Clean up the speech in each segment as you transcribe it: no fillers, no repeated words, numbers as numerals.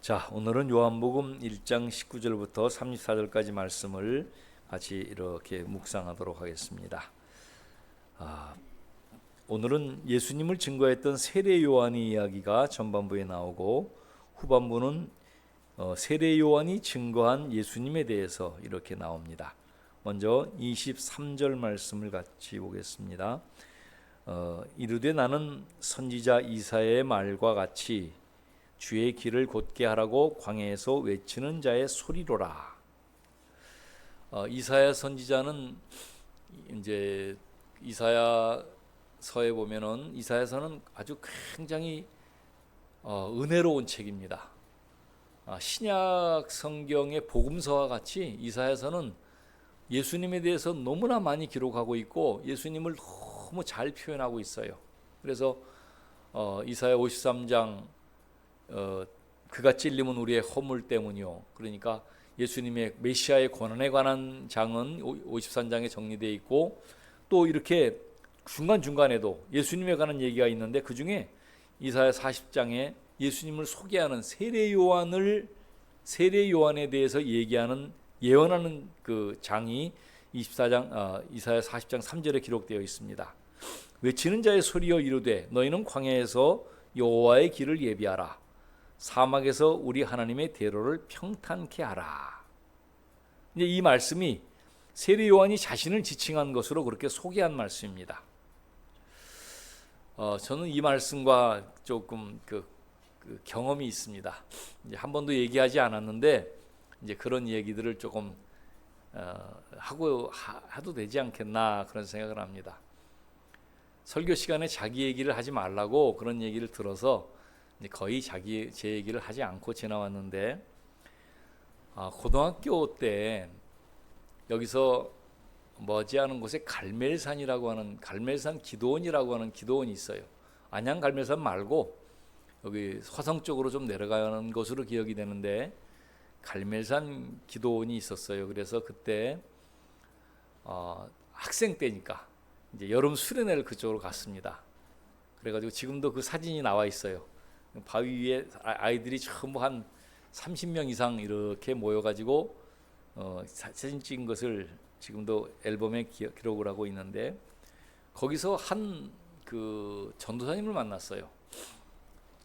자, 오늘은 요한복음 1장 19절부터 34절까지 말씀을 같이 이렇게 묵상하도록 하겠습니다. 오늘은 예수님을 증거했던 세례 요한의 이야기가 전반부에 나오고 후반부는 세례 요한이 증거한 예수님에 대해서 이렇게 나옵니다. 먼저 23절 말씀을 같이 보겠습니다. 이르되 나는 선지자 이사야의 말과 같이 주의 길을 곧게 하라고 광야에서 외치는 자의 소리로라. 이사야 선지자는 이제 이사야서에 보면은 이사야서는 아주 굉장히 은혜로운 책입니다. 신약 성경의 복음서와 같이 이사야서는 예수님에 대해서 너무나 많이 기록하고 있고 예수님을 너무 잘 표현하고 있어요. 그래서 이사야 53장 그가 찔림은 우리의 허물 때문이요. 그러니까 예수님의 메시아의 권한에 관한 장은 53장에 정리되어 있고 또 이렇게 중간중간에도 예수님에 관한 얘기가 있는데 그 중에 이사야 40장에 예수님을 소개하는 세례 요한에 대해서 얘기하는 예언하는 그 장이 이사야 40장 3절에 기록되어 있습니다. 외치는 자의 소리여 이르되 너희는 광야에서 여호와의 길을 예비하라. 사막에서 우리 하나님의 대로를 평탄케 하라. 이제 이 말씀이 세례 요한이 자신을 지칭한 것으로 그렇게 소개한 말씀입니다. 저는 이 말씀과 조금 그 경험이 있습니다. 이제 한 번도 얘기하지 않았는데 이제 그런 얘기들을 조금 해도 되지 않겠나 그런 생각을 합니다. 설교 시간에 자기 얘기를 하지 말라고 그런 얘기를 들어서 거의 제 얘기를 하지 않고 지나왔는데 고등학교 때 여기서 머지않은 곳에 갈멜산이라고 하는 갈멜산 기도원이라고 하는 기도원이 있어요. 안양 갈멜산 말고 여기 화성 쪽으로 좀 내려가는 것으로 기억이 되는데 갈멜산 기도원이 있었어요. 그래서 그때 학생 때니까 이제 여름 수련회를 그쪽으로 갔습니다. 그래가지고 지금도 그 사진이 나와 있어요. 바위 위에 아이들이 전부 한 30명 이상 이렇게 모여가지고 사진 찍은 것을 지금도 앨범에 기록을 하고 있는데 거기서 한 그 전도사님을 만났어요.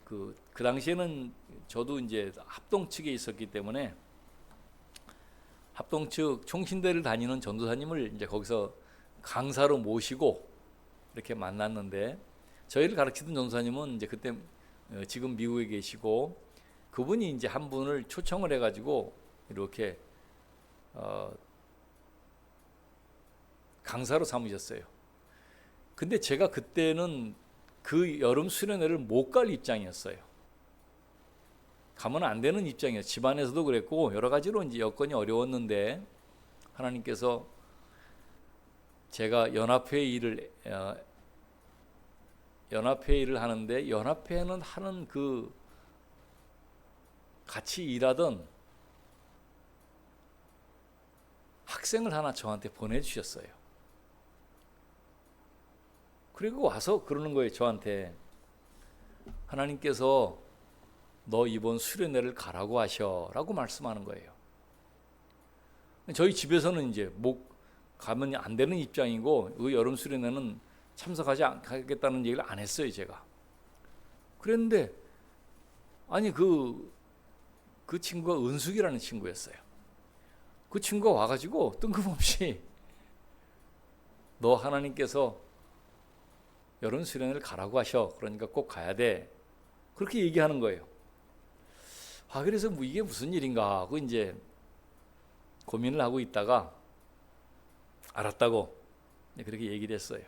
그 당시에는 저도 이제 합동 측에 있었기 때문에 합동 측 총신대를 다니는 전도사님을 이제 거기서 강사로 모시고 이렇게 만났는데 저희를 가르치던 전도사님은 이제 그때 지금 미국에 계시고 그분이 이제 한 분을 초청을 해가지고 이렇게 강사로 삼으셨어요. 근데 제가 그때는 그 여름 수련회를 못 갈 입장이었어요. 가면 안 되는 입장이었어요. 집안에서도 그랬고 여러 가지로 이제 여건이 어려웠는데 하나님께서 제가 연합회 일을 하는데 연합회는 하는 그 같이 일하던 학생을 하나 저한테 보내주셨어요. 그리고 와서 그러는 거예요. 저한테 하나님께서 너 이번 수련회를 가라고 하셔라고 말씀하는 거예요. 저희 집에서는 이제 가면 안 되는 입장이고 그 여름 수련회는 참석하지 않겠다는 얘기를 안 했어요. 제가 그랬는데 아니 그 친구가 은숙이라는 친구였어요. 그 친구가 와가지고 뜬금없이 너 하나님께서 여름 수련회를 가라고 하셔. 그러니까 꼭 가야 돼. 그렇게 얘기하는 거예요. 그래서 이게 무슨 일인가 하고 이제 고민을 하고 있다가 알았다고 그렇게 얘기를 했어요.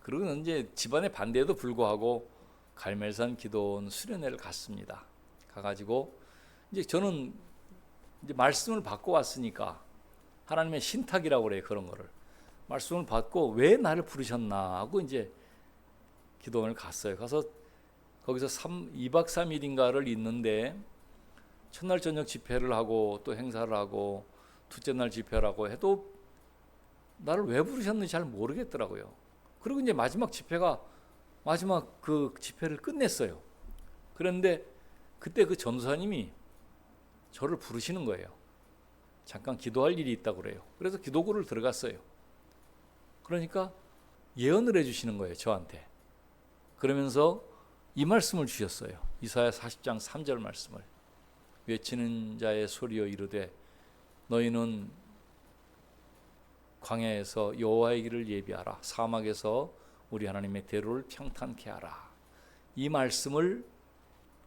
그리고 이제 집안의 반대에도 불구하고 갈멜산 기도원 수련회를 갔습니다. 가가지고 이제 저는 이제 말씀을 받고 왔으니까 하나님의 신탁이라고 그래요. 그런 거를 말씀을 받고 왜 나를 부르셨나 하고 이제 기도원을 갔어요. 가서 거기서 2박 3일인가를 있는데 첫날 저녁 집회를 하고 또 행사를 하고 둘째 날 집회를 하고 해도 나를 왜 부르셨는지 잘 모르겠더라고요. 그리고 이제 마지막 그 집회를 끝냈어요. 그런데 그때 그 전도사님이 저를 부르시는 거예요. 잠깐 기도할 일이 있다고 그래요. 그래서 기도구를 들어갔어요. 그러니까 예언을 해주시는 거예요, 저한테. 그러면서 이 말씀을 주셨어요. 이사야 40장 3절 말씀을. 외치는 자의 소리여 이르되 너희는 광야에서 여호와의 길을 예비하라. 사막에서 우리 하나님의 대로를 평탄케 하라. 이 말씀을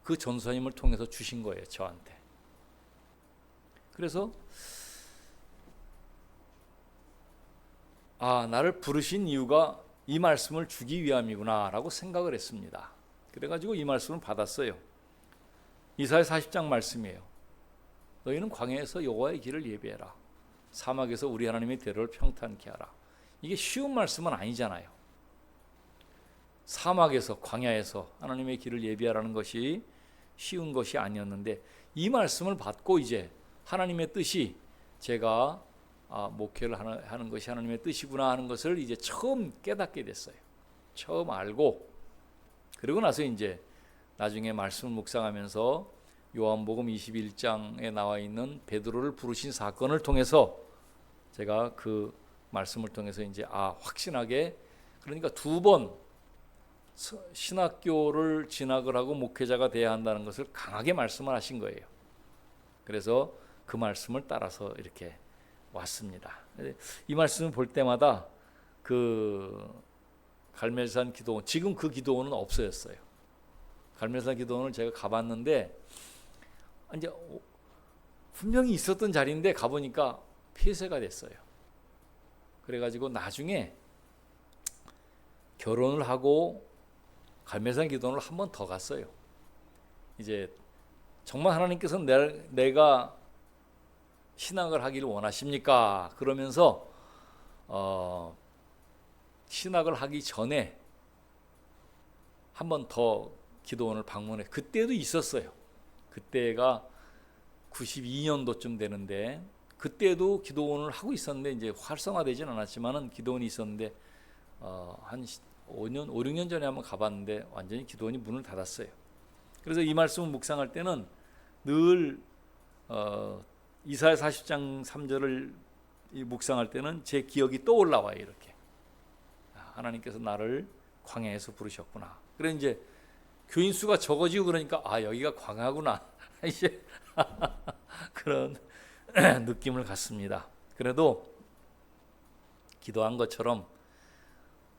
그 전도사님을 통해서 주신 거예요, 저한테. 그래서 나를 부르신 이유가 이 말씀을 주기 위함이구나 라고 생각을 했습니다. 그래가지고 이 말씀을 받았어요. 이사야 40장 말씀이에요. 너희는 광야에서 여호와의 길을 예비해라. 사막에서 우리 하나님의 대로를 평탄케 하라. 이게 쉬운 말씀은 아니잖아요. 사막에서 광야에서 하나님의 길을 예비하라는 것이 쉬운 것이 아니었는데 이 말씀을 받고 이제 하나님의 뜻이 제가 목회를 하는 것이 하나님의 뜻이구나 하는 것을 이제 처음 깨닫게 됐어요. 처음 알고 그리고 나서 이제 나중에 말씀을 묵상하면서 요한복음 21장에 나와 있는 베드로를 부르신 사건을 통해서 제가 그 말씀을 통해서 이제 확신하게 그러니까 2번 신학교를 진학을 하고 목회자가 돼야 한다는 것을 강하게 말씀을 하신 거예요. 그래서 그 말씀을 따라서 이렇게 왔습니다. 이 말씀을 볼 때마다 그 갈멜산 기도원, 지금 그 기도원은 없어졌어요. 갈멜산 기도원을 제가 가봤는데 이제 분명히 있었던 자리인데 가보니까 폐쇄가 됐어요. 그래가지고 나중에 결혼을 하고 갈멜산 기도원을 한 번 더 갔어요. 이제 정말 하나님께서 내가 신학을 하기를 원하십니까? 그러면서 신학을 하기 전에 한 번 더 기도원을 방문해. 그때도 있었어요. 그때가 92년도쯤 되는데 그때도 기도원을 하고 있었는데 이제 활성화되진 않았지만은 기도원이 있었는데 한 5, 6년 전에 한번 가봤는데 완전히 기도원이 문을 닫았어요. 그래서 이 말씀을 묵상할 때는 늘 이사야 40장 3절을 묵상할 때는 제 기억이 떠올라와요. 이렇게 하나님께서 나를 광야에서 부르셨구나. 그래 이제 교인 수가 적어지고 그러니까 여기가 광야구나 이제 그런 느낌을 갖습니다. 그래도 기도한 것처럼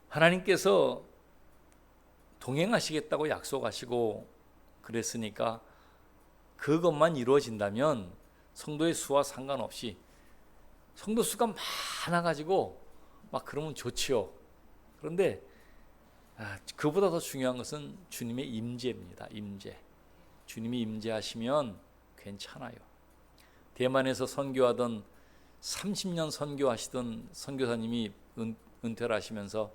하나님께서 동행하시겠다고 약속하시고 그랬으니까 그것만 이루어진다면 성도의 수와 상관없이 성도 수가 많아가지고 막 그러면 좋지요. 그런데 그보다 더 중요한 것은 주님의 임재입니다. 임재. 주님이 임재하시면 괜찮아요. 대만에서 선교하던 30년 선교하시던 선교사님이 은퇴를 하시면서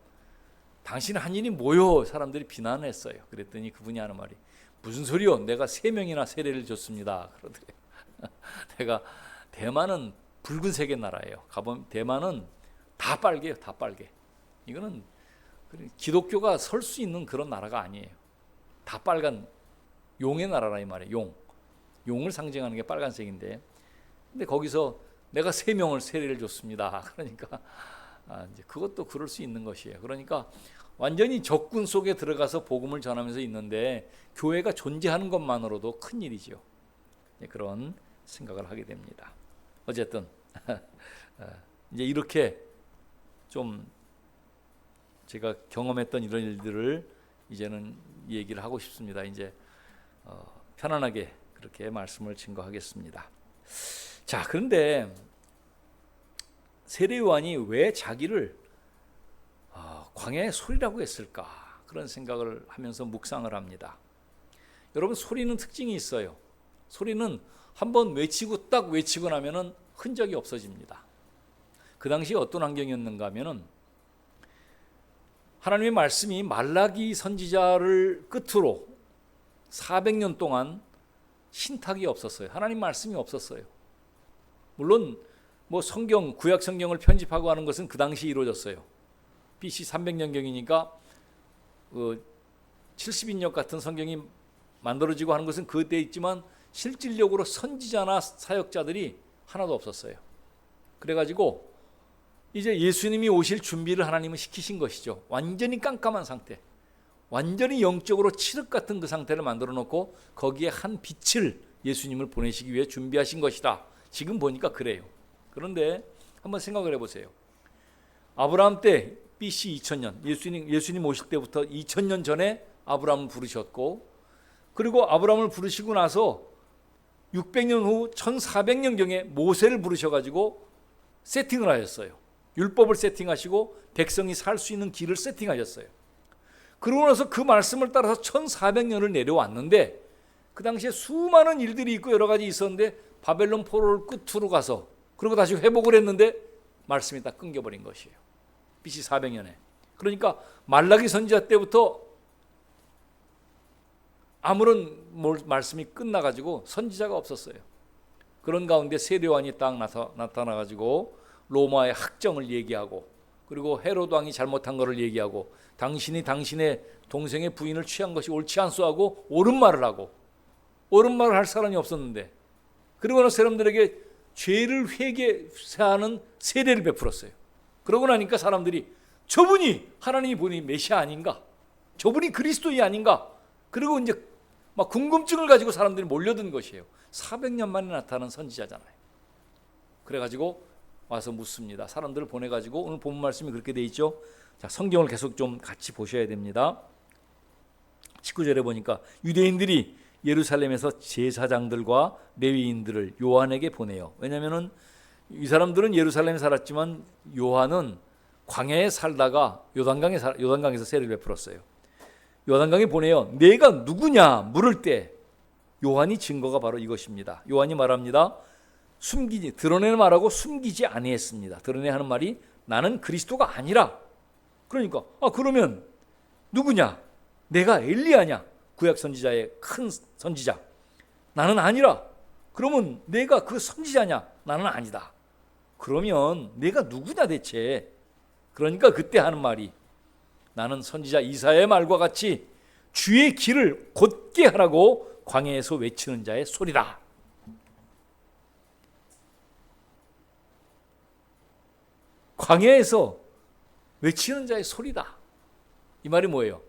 당신 한 일이 뭐요? 사람들이 비난했어요. 그랬더니 그분이 하는 말이 무슨 소리요? 내가 3명이나 세례를 줬습니다. 그러더래요. 내가 대만은 붉은색의 나라예요. 가보면 대만은 다 빨개요. 다 빨개. 이거는 기독교가 설 수 있는 그런 나라가 아니에요. 다 빨간 용의 나라라 이 말이에요. 용을 상징하는 게 빨간색인데 근데 거기서 내가 3명을 세례를 줬습니다. 그러니까 이제 그것도 그럴 수 있는 것이에요. 그러니까 완전히 적군 속에 들어가서 복음을 전하면서 있는데 교회가 존재하는 것만으로도 큰 일이죠. 그런 생각을 하게 됩니다. 어쨌든 이제 이렇게 좀 제가 경험했던 이런 일들을 이제는 얘기를 하고 싶습니다. 이제 편안하게 그렇게 말씀을 증거하겠습니다. 자, 그런데 세례 요한이 왜 자기를 광야의 소리라고 했을까? 그런 생각을 하면서 묵상을 합니다. 여러분, 소리는 특징이 있어요. 소리는 한번 외치고 딱 외치고 나면은 흔적이 없어집니다. 그 당시 어떤 환경이었는가 하면은 하나님의 말씀이 말라기 선지자를 끝으로 400년 동안 신탁이 없었어요. 하나님 말씀이 없었어요. 물론 뭐 성경, 구약 성경을 편집하고 하는 것은 그 당시 이루어졌어요. BC 300년경이니까 70인역 같은 성경이 만들어지고 하는 것은 그때 있지만 실질적으로 선지자나 사역자들이 하나도 없었어요. 그래가지고 이제 예수님이 오실 준비를 하나님은 시키신 것이죠. 완전히 깜깜한 상태, 완전히 영적으로 칠흑 같은 그 상태를 만들어 놓고 거기에 한 빛을 예수님을 보내시기 위해 준비하신 것이다. 지금 보니까 그래요. 그런데 한번 생각을 해보세요. 아브라함 때 BC 2000년 예수님 오실 때부터 2000년 전에 아브라함을 부르셨고, 그리고 아브라함을 부르시고 나서 600년 후 1400년경에 모세를 부르셔가지고 세팅을 하셨어요. 율법을 세팅하시고 백성이 살 수 있는 길을 세팅하셨어요. 그러고 나서 그 말씀을 따라서 1400년을 내려왔는데 그 당시에 수많은 일들이 있고 여러 가지 있었는데 바벨론 포로를 끝으로 가서 그리고 다시 회복을 했는데 말씀이 다 끊겨버린 것이에요. BC 400년에. 그러니까 말라기 선지자 때부터 아무런 말씀이 끝나가지고 선지자가 없었어요. 그런 가운데 세례요한이 딱 나타나가지고 로마의 학정을 얘기하고, 그리고 헤로드 왕이 잘못한 것을 얘기하고, 당신이 당신의 동생의 부인을 취한 것이 옳지 않소 하고 옳은 말을 하고, 옳은 말을 할 사람이 없었는데, 그러고 나서 사람들에게 죄를 회개하는 세례를 베풀었어요. 그러고 나니까 사람들이 저분이 하나님이 보낸 메시아 아닌가, 저분이 그리스도이 아닌가, 그리고 이제 막 궁금증을 가지고 사람들이 몰려든 것이에요. 400년 만에 나타난 선지자잖아요. 그래가지고 와서 묻습니다. 사람들을 보내가지고, 오늘 본문 말씀이 그렇게 돼 있죠. 자, 성경을 계속 좀 같이 보셔야 됩니다. 19절에 보니까 유대인들이 예루살렘에서 제사장들과 레위인들을 요한에게 보내요. 왜냐하면 이 사람들은 예루살렘에 살았지만 요한은 광야에 살다가 요단강에서 세례를 베풀었어요. 요단강에 보내요. 내가 누구냐 물을 때 요한이 증거가 바로 이것입니다. 요한이 말합니다. 드러내는 말하고 숨기지 아니했습니다. 드러내야 하는 말이 나는 그리스도가 아니라. 그러니까 그러면 누구냐? 내가 엘리야냐? 구약 선지자의 큰 선지자. 나는 아니라. 그러면 내가 그 선지자냐? 나는 아니다. 그러면 내가 누구냐 대체? 그러니까 그때 하는 말이 나는 선지자 이사야의 말과 같이 주의 길을 곧게 하라고 광야에서 외치는 자의 소리다. 광야에서 외치는 자의 소리다. 이 말이 뭐예요?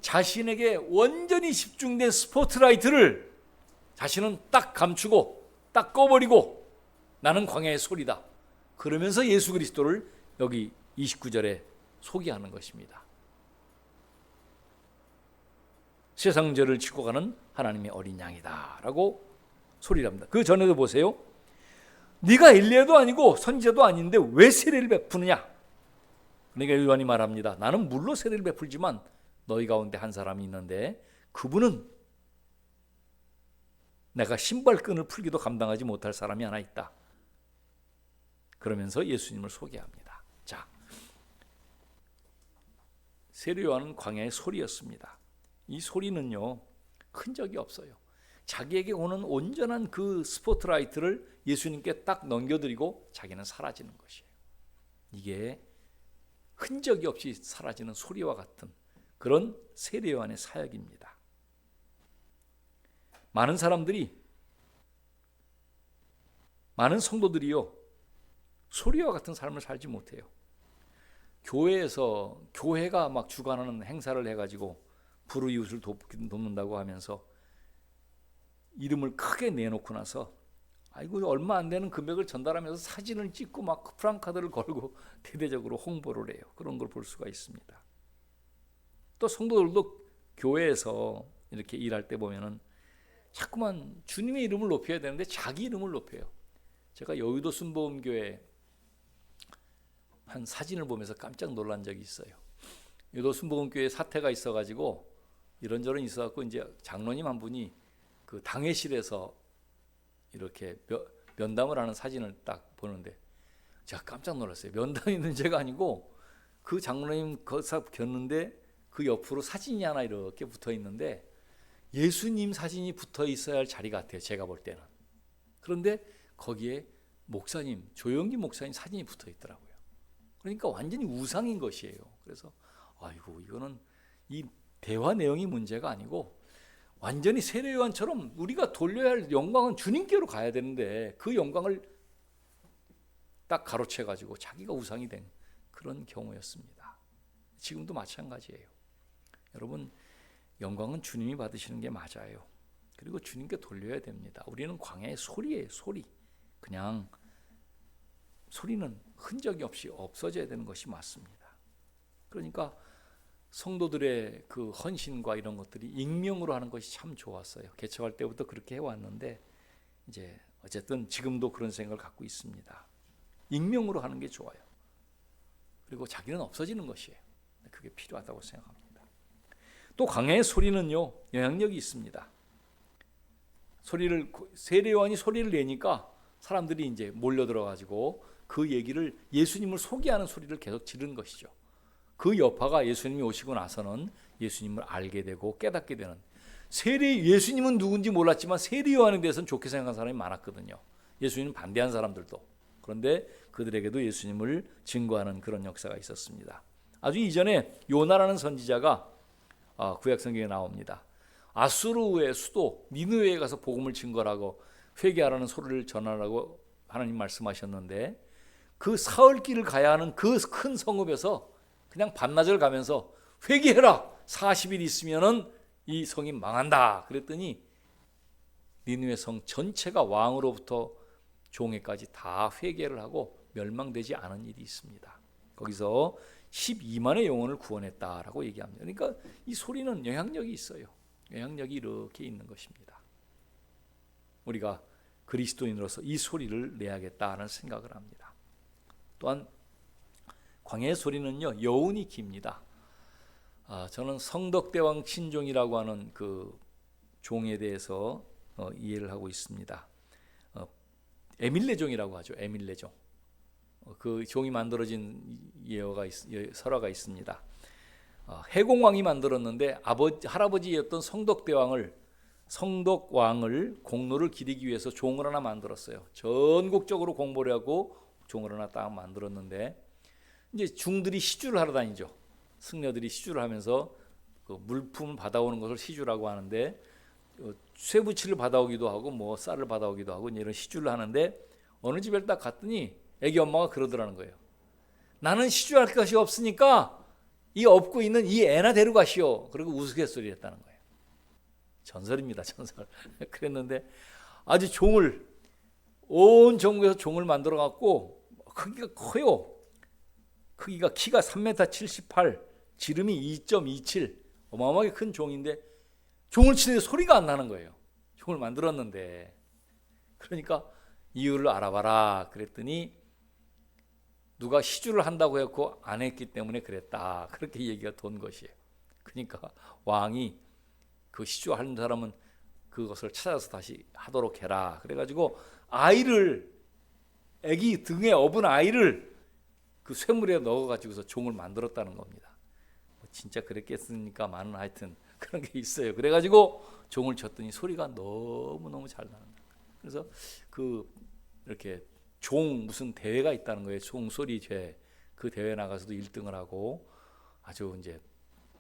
자신에게 완전히 집중된 스포트라이트를 자신은 딱 감추고 딱 꺼버리고 나는 광야의 소리다. 그러면서 예수 그리스도를 여기 29절에 소개하는 것입니다. 세상 죄를 지고 가는 하나님의 어린 양이다 라고 소리를 합니다. 그 전에도 보세요. 네가 엘리야도 아니고 선지자도 아닌데 왜 세례를 베푸느냐? 그러니까 요한이 말합니다. 나는 물로 세례를 베풀지만 너희 가운데 한 사람이 있는데 그분은 내가 신발끈을 풀기도 감당하지 못할 사람이 하나 있다. 그러면서 예수님을 소개합니다. 자, 세례 요한은 광야의 소리였습니다. 이 소리는요 흔적이 없어요. 자기에게 오는 온전한 그 스포트라이트를 예수님께 딱 넘겨드리고 자기는 사라지는 것이에요. 이게 흔적이 없이 사라지는 소리와 같은 그런 세례 요한의 사역입니다. 많은 사람들이, 많은 성도들이요 소리와 같은 삶을 살지 못해요. 교회가 막 주관하는 행사를 해가지고 불우이웃을 돕는다고 하면서 이름을 크게 내놓고 나서 아이고 얼마 안 되는 금액을 전달하면서 사진을 찍고 막 프랑카드를 걸고 대대적으로 홍보를 해요. 그런 걸 볼 수가 있습니다. 또 성도들도 교회에서 이렇게 일할 때 보면은 자꾸만 주님의 이름을 높여야 되는데 자기 이름을 높여요. 제가 여의도 순복음교회 한 사진을 보면서 깜짝 놀란 적이 있어요. 여의도 순복음교회 사태가 있어가지고 이런저런 있어갖고 이제 장로님 한 분이 그 당회실에서 이렇게 면담을 하는 사진을 딱 보는데 제가 깜짝 놀랐어요. 면담이 문제가 아니고 그 장로님 거기서 겼는데 그 옆으로 사진이 하나 이렇게 붙어 있는데 예수님 사진이 붙어 있어야 할 자리 같아요. 제가 볼 때는. 그런데 거기에 목사님, 조영기 목사님 사진이 붙어 있더라고요. 그러니까 완전히 우상인 것이에요. 그래서 아이고 이거는 이 대화 내용이 문제가 아니고 완전히 세례 요한처럼 우리가 돌려야 할 영광은 주님께로 가야 되는데 그 영광을 딱 가로채 가지고 자기가 우상이 된 그런 경우였습니다. 지금도 마찬가지예요. 여러분, 영광은 주님이 받으시는 게 맞아요. 그리고 주님께 돌려야 됩니다. 우리는 광야의 소리예요. 소리. 그냥 소리는 흔적이 없이 없어져야 되는 것이 맞습니다. 그러니까 성도들의 그 헌신과 이런 것들이 익명으로 하는 것이 참 좋았어요. 개척할 때부터 그렇게 해왔는데 이제 어쨌든 지금도 그런 생각을 갖고 있습니다. 익명으로 하는 게 좋아요. 그리고 자기는 없어지는 것이에요. 그게 필요하다고 생각합니다. 또 광야의 소리는요, 영향력이 있습니다. 세례 요한이 소리를 내니까 사람들이 이제 몰려들어 가지고 그 얘기를, 예수님을 소개하는 소리를 계속 지른 것이죠. 그 여파가 예수님이 오시고 나서는 예수님을 알게 되고 깨닫게 되는, 예수님은 누군지 몰랐지만 세례 요한에 대해서는 좋게 생각한 사람이 많았거든요. 예수님 반대한 사람들도. 그런데 그들에게도 예수님을 증거하는 그런 역사가 있었습니다. 아주 이전에 요나라는 선지자가 구약 성경에 나옵니다. 아수르의 수도 니느웨에 가서 복음을 증거하고 회개하라는 소리를 전하라고 하나님 말씀하셨는데, 그 사흘길을 가야 하는 그 큰 성읍에서 그냥 반나절 가면서 회개해라, 40일 있으면은 이 성이 망한다 그랬더니 니느웨 성 전체가 왕으로부터 종에까지 다 회개를 하고 멸망되지 않은 일이 있습니다. 거기서 12만의 영혼을 구원했다라고 얘기합니다. 그러니까 이 소리는 영향력이 있어요. 영향력이 이렇게 있는 것입니다. 우리가 그리스도인으로서 이 소리를 내야겠다는 생각을 합니다. 또한 광야의 소리는요, 여운이 깁니다. 저는 성덕대왕 친종이라고 하는 그 종에 대해서 이해를 하고 있습니다. 에밀레종이라고 하죠. 에밀레종. 그 종이 만들어진 설화가 있습니다. 해공왕이 만들었는데 할아버지였던 성덕왕을 공로를 기리기 위해서 종을 하나 만들었어요. 전국적으로 공모를 하고 종을 하나 딱 만들었는데, 이제 중들이 시주를 하러 다니죠. 승려들이 시주를 하면서 그 물품 받아오는 것을 시주라고 하는데, 쇠붙이를 받아오기도 하고 뭐 쌀을 받아오기도 하고 이런 시주를 하는데, 어느 집에 딱 갔더니 애기 엄마가 그러더라는 거예요. 나는 시주할 것이 없으니까 이 업고 있는 이 애나 데려가시오. 그리고 우스갯소리 했다는 거예요. 전설입니다, 전설. 그랬는데 아주 종을, 온 전국에서 종을 만들어 갖고, 크기가 커요. 키가 3m 78, 지름이 2.27, 어마어마하게 큰 종인데 종을 치는데 소리가 안 나는 거예요. 종을 만들었는데. 그러니까 이유를 알아봐라 그랬더니 누가 시주를 한다고 했고 안 했기 때문에 그랬다, 그렇게 얘기가 돈 것이에요. 그러니까 왕이 그 시주하는 사람은 그것을 찾아서 다시 하도록 해라 그래가지고 아기 등에 업은 아이를 그 쇠물에 넣어가지고서 종을 만들었다는 겁니다. 진짜 그랬겠습니까? 많은 하여튼 그런 게 있어요. 그래가지고 종을 쳤더니 소리가 너무너무 잘 나는 거예요. 그래서 이렇게 종 무슨 대회가 있다는 거예요. 종소리 제 그 대회 나가서도 1등을 하고, 아주 이제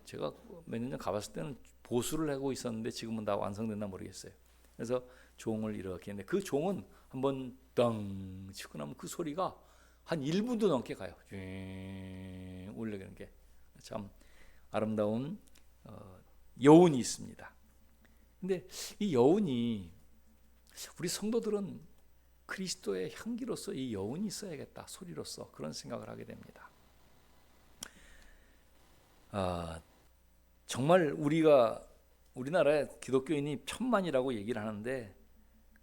제가 몇 년 전 가봤을 때는 보수를 하고 있었는데 지금은 다 완성됐나 모르겠어요. 그래서 종을 이렇게 했는데 그 종은 한번 땅 치고 나면 그 소리가 한 1분도 넘게 가요. 울려가는 게 참 아름다운 여운이 있습니다. 근데 이 여운이, 우리 성도들은 그리스도의 향기로서 이 여운이 있어야겠다, 소리로서, 그런 생각을 하게 됩니다. 정말 우리나라에 기독교인이 1000만이라고 얘기를 하는데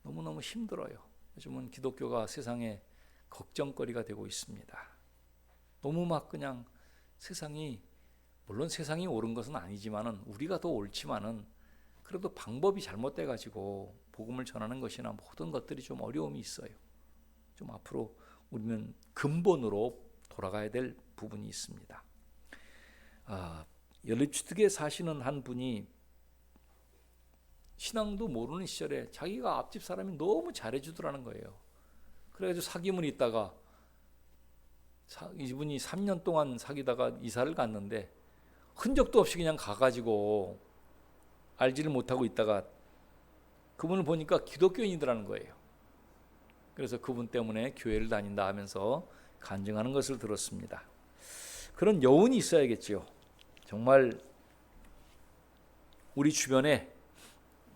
너무너무 힘들어요. 요즘은 기독교가 세상에 걱정거리가 되고 있습니다. 너무 막 그냥 물론 세상이 옳은 것은 아니지만은, 우리가 더 옳지만은 그래도 방법이 잘못돼 가지고 복음을 전하는 것이나 모든 것들이 좀 어려움이 있어요. 좀 앞으로 우리는 근본으로 돌아가야 될 부분이 있습니다. 연립주택에 사시는 한 분이 신앙도 모르는 시절에 자기가 앞집 사람이 너무 잘해주더라는 거예요. 그래가지고 사귐을 있다가 이분이 3년 동안 사귀다가 이사를 갔는데 흔적도 없이 그냥 가가지고 알지를 못하고 있다가 그분을 보니까 기독교인이더라는 거예요. 그래서 그분 때문에 교회를 다닌다 하면서 간증하는 것을 들었습니다. 그런 여운이 있어야겠죠. 정말 우리 주변에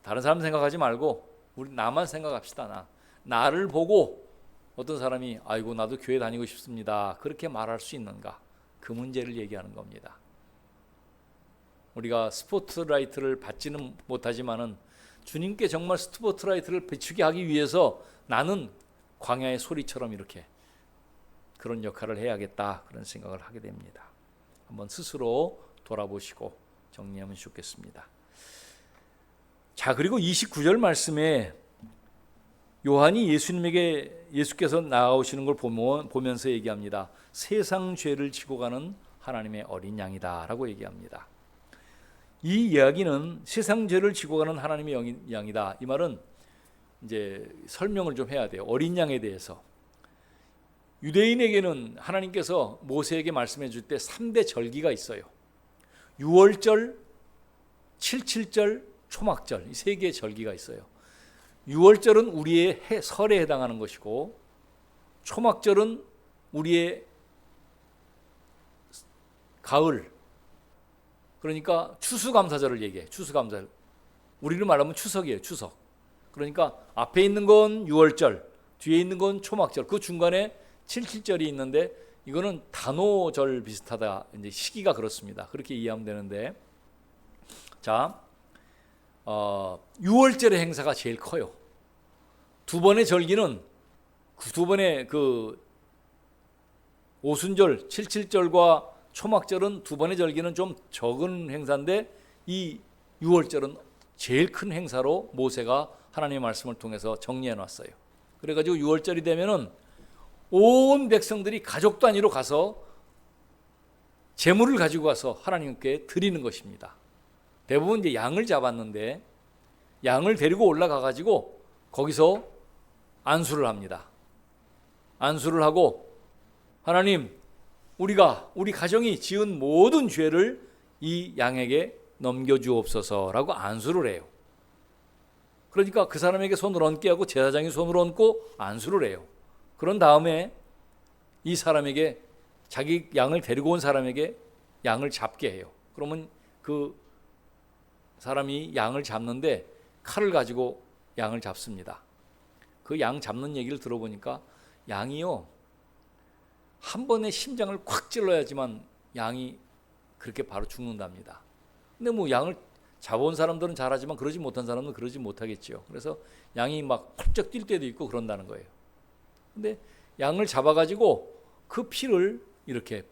다른 사람 생각하지 말고 우리 나만 생각합시다. 나를 보고 어떤 사람이 아이고 나도 교회 다니고 싶습니다 그렇게 말할 수 있는가, 그 문제를 얘기하는 겁니다. 우리가 스포트라이트를 받지는 못하지만은 주님께 정말 스포트라이트를 비추게 하기 위해서 나는 광야의 소리처럼 이렇게 그런 역할을 해야겠다, 그런 생각을 하게 됩니다. 한번 스스로 돌아보시고 정리하면 좋겠습니다. 자, 그리고 29절 말씀에 요한이 예수께서 나아오시는 걸 보면서 얘기합니다. 세상 죄를 지고 가는 하나님의 어린 양이다 라고 얘기합니다. 이 이야기는 세상 죄를 지고 가는 하나님의 양이다, 이 말은 이제 설명을 좀 해야 돼요. 어린 양에 대해서. 유대인에게는 하나님께서 모세에게 말씀해 줄 때 3대 절기가 있어요. 유월절, 칠칠절, 초막절, 이 3개의 절기가 있어요. 유월절은 우리의 설에 해당하는 것이고, 초막절은 우리의 가을, 그러니까 추수감사절을 얘기해. 추수감사절. 우리를 말하면 추석이에요. 추석. 그러니까 앞에 있는 건 유월절, 뒤에 있는 건 초막절, 그 중간에 칠칠절이 있는데 이거는 단오절 비슷하다. 이제 시기가 그렇습니다. 그렇게 이해하면 되는데, 자, 유월절의 행사가 제일 커요. 두 번의 절기는 두 번의 그 오순절, 칠칠절과 초막절은 두 번의 절기는 좀 적은 행사인데 이 유월절은 제일 큰 행사로 모세가 하나님의 말씀을 통해서 정리해 놨어요. 그래가지고 유월절이 되면은 온 백성들이 가족 단위로 가서 제물을 가지고 가서 하나님께 드리는 것입니다. 대부분 이제 양을 잡았는데 양을 데리고 올라가 가지고 거기서 안수를 합니다. 안수를 하고 하나님, 우리 가정이 지은 모든 죄를 이 양에게 넘겨주옵소서라고 안수를 해요. 그러니까 그 사람에게 손을 얹게 하고 제사장이 손을 얹고 안수를 해요. 그런 다음에 이 사람에게, 자기 양을 데리고 온 사람에게 양을 잡게 해요. 그러면 그 사람이 양을 잡는데 칼을 가지고 양을 잡습니다. 그 양 잡는 얘기를 들어보니까 양이요, 한 번에 심장을 콱 찔러야지만 양이 그렇게 바로 죽는답니다. 근데 뭐 양을 잡아온 사람들은 잘하지만 그러지 못한 사람은 그러지 못하겠죠. 그래서 양이 막 펄쩍 뛸 때도 있고 그런다는 거예요. 근데 양을 잡아가지고 그 피를 이렇게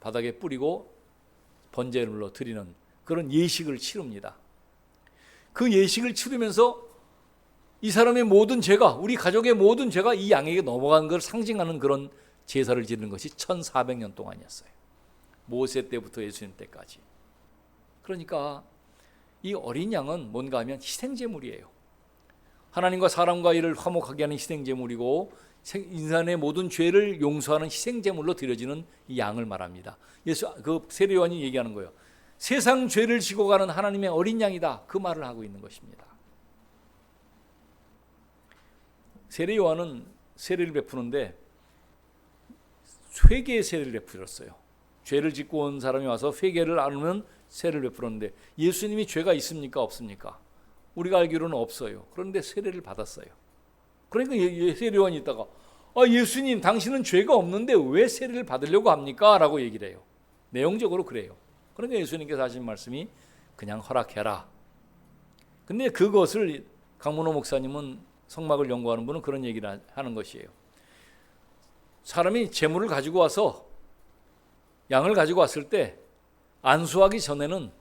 바닥에 뿌리고 번제물로 드리는 그런 예식을 치릅니다. 그 예식을 치르면서 이 사람의 모든 죄가, 우리 가족의 모든 죄가 이 양에게 넘어간 걸 상징하는 그런 제사를 지르는 것이 1400년 동안이었어요. 모세 때부터 예수님 때까지. 그러니까 이 어린 양은 뭔가 하면 희생제물이에요. 하나님과 사람과 이를 화목하게 하는 희생제물이고 인간의 모든 죄를 용서하는 희생제물로 드려지는 이 양을 말합니다. 그 세례 요한이 얘기하는 거예요. 세상 죄를 지고 가는 하나님의 어린 양이다, 그 말을 하고 있는 것입니다. 세례 요한은 세례를 베푸는데 회개의 세례를 베풀었어요. 죄를 짓고 온 사람이 와서 회개를 안 하면 세례를 베풀었는데 예수님이 죄가 있습니까, 없습니까? 우리가 알기로는 없어요. 그런데 세례를 받았어요. 그러니까 세례 요한이 있다가 예수님, 당신은 죄가 없는데 왜 세례를 받으려고 합니까? 라고 얘기를 해요. 내용적으로 그래요. 그러니까 예수님께서 하신 말씀이 그냥 허락해라. 근데 그것을 강문호 목사님은, 성막을 연구하는 분은 그런 얘기를 하는 것이에요. 사람이 제물을 가지고 와서, 양을 가지고 왔을 때 안수하기 전에는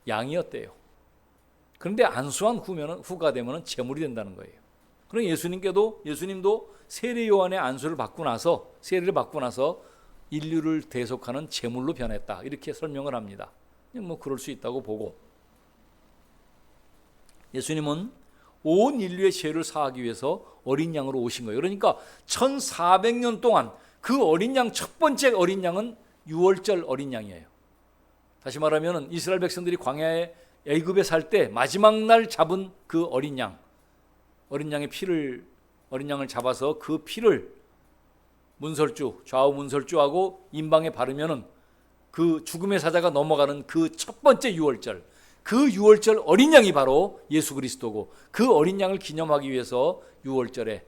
양이었대요. 그런데 안수한 후가 되면 제물이 된다는 거예요. 그럼 예수님도 세례 요한의 안수를 받고 나서, 세례를 받고 나서 인류를 대속하는 제물로 변했다, 이렇게 설명을 합니다. 뭐 그럴 수 있다고 보고, 예수님은 온 인류의 죄를 사하기 위해서 어린 양으로 오신 거예요. 그러니까 1400년 동안 그 어린 양, 첫 번째 어린 양은 유월절 어린 양이에요. 다시 말하면 이스라엘 백성들이 광야에 애굽에 살 때 마지막 날 잡은 그 어린 양의 피를, 어린 양을 잡아서 그 피를 문설주, 좌우 문설주하고 임방에 바르면은 그 죽음의 사자가 넘어가는 그 첫 번째 유월절, 그 유월절 어린 양이 바로 예수 그리스도고, 그 어린 양을 기념하기 위해서 유월절에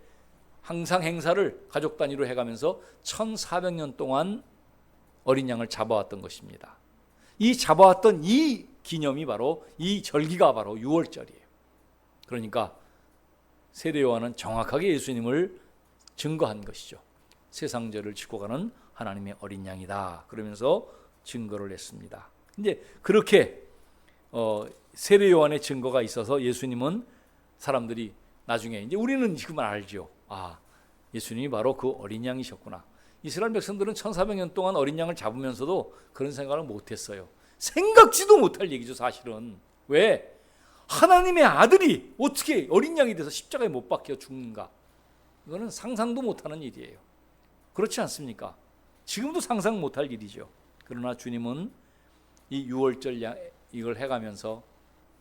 항상 행사를 가족 단위로 해가면서 1400년 동안 어린 양을 잡아왔던 것입니다. 이 잡아왔던 이 기념이 바로, 이 절기가 바로 유월절이에요. 그러니까 세례 요한은 정확하게 예수님을 증거한 것이죠. 세상죄를 지고 가는 하나님의 어린 양이다, 그러면서 증거를 했습니다. 이제 그렇게 세례 요한의 증거가 있어서 예수님은, 사람들이 나중에 이제 우리는 지금 알죠. 아, 예수님이 바로 그 어린 양이셨구나. 이스라엘 백성들은 1400년 동안 어린 양을 잡으면서도 그런 생각을 못했어요. 생각지도 못할 얘기죠, 사실은. 왜? 하나님의 아들이 어떻게 어린 양이 돼서 십자가에 못 박혀 죽는가? 이거는 상상도 못하는 일이에요. 그렇지 않습니까? 지금도 상상 못할 일이죠. 그러나 주님은 이 유월절 이걸 해가면서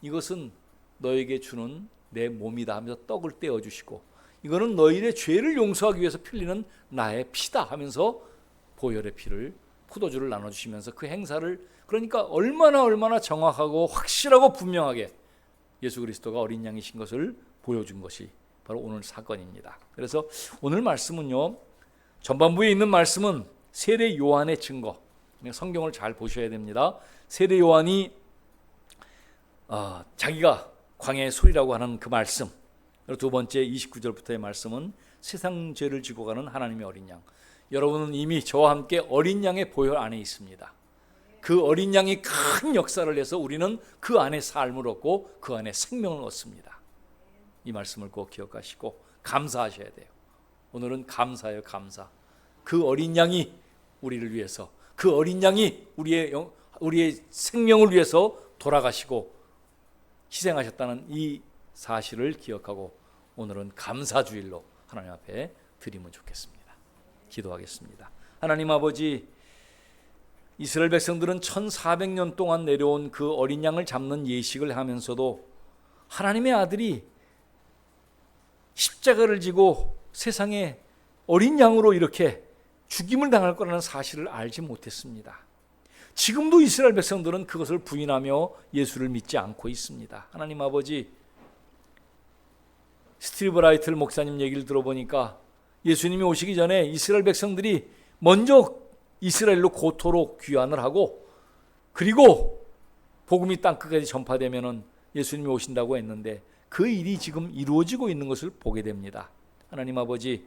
이것은 너에게 주는 내 몸이다 하면서 떡을 떼어주시고, 이거는 너희의 죄를 용서하기 위해서 흘리는 나의 피다 하면서 보혈의 피를, 포도주를 나눠주시면서 그 행사를, 그러니까 얼마나 정확하고 확실하고 분명하게 예수 그리스도가 어린 양이신 것을 보여준 것이 바로 오늘 사건입니다. 그래서 오늘 말씀은요, 전반부에 있는 말씀은 세례 요한의 증거, 성경을 잘 보셔야 됩니다. 세례 요한이 자기가 광야의 소리라고 하는 그 말씀, 그리고 두 번째 29절부터의 말씀은 세상 죄를 지고 가는 하나님의 어린 양. 여러분은 이미 저와 함께 어린 양의 보혈 안에 있습니다. 그 어린 양이 큰 역사를 해서 우리는 그 안에 삶을 얻고 그 안에 생명을 얻습니다. 이 말씀을 꼭 기억하시고 감사하셔야 돼요. 오늘은 감사예요, 감사. 그 어린 양이 우리를 위해서, 그 어린 양이 우리의 생명을 위해서 돌아가시고 희생하셨다는 이 사실을 기억하고 오늘은 감사주일로 하나님 앞에 드리면 좋겠습니다. 기도하겠습니다. 하나님 아버지, 이스라엘 백성들은 1400년 동안 내려온 그 어린 양을 잡는 예식을 하면서도 하나님의 아들이 십자가를 지고 세상에 어린 양으로 이렇게 죽임을 당할 거라는 사실을 알지 못했습니다. 지금도 이스라엘 백성들은 그것을 부인하며 예수를 믿지 않고 있습니다. 하나님 아버지, 스티브 라이틀 목사님 얘기를 들어보니까 예수님이 오시기 전에 이스라엘 백성들이 먼저 이스라엘로 고토로 귀환을 하고, 그리고 복음이 땅끝까지 전파되면은 예수님이 오신다고 했는데 그 일이 지금 이루어지고 있는 것을 보게 됩니다. 하나님 아버지,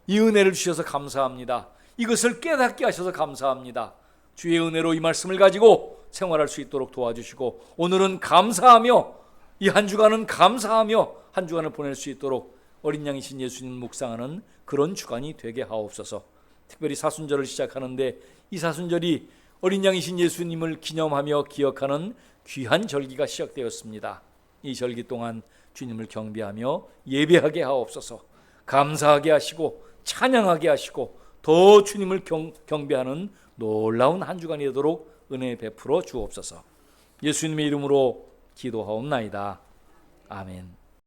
이 은혜를 주셔서 감사합니다. 이것을 깨닫게 하셔서 감사합니다. 주의 은혜로 이 말씀을 가지고 생활할 수 있도록 도와주시고, 오늘은 감사하며, 이 한 주간은 감사하며 한 주간을 보낼 수 있도록 어린 양이신 예수님 묵상하는 그런 주간이 되게 하옵소서. 특별히 사순절을 시작하는데 이 사순절이 어린 양이신 예수님을 기념하며 기억하는 귀한 절기가 시작되었습니다. 이 절기 동안 주님을 경배하며 예배하게 하옵소서. 감사하게 하시고 찬양하게 하시고 더 주님을 경배하는 놀라운 한 주간이 되도록 은혜 베풀어 주옵소서. 예수님의 이름으로 기도하옵나이다. 아멘.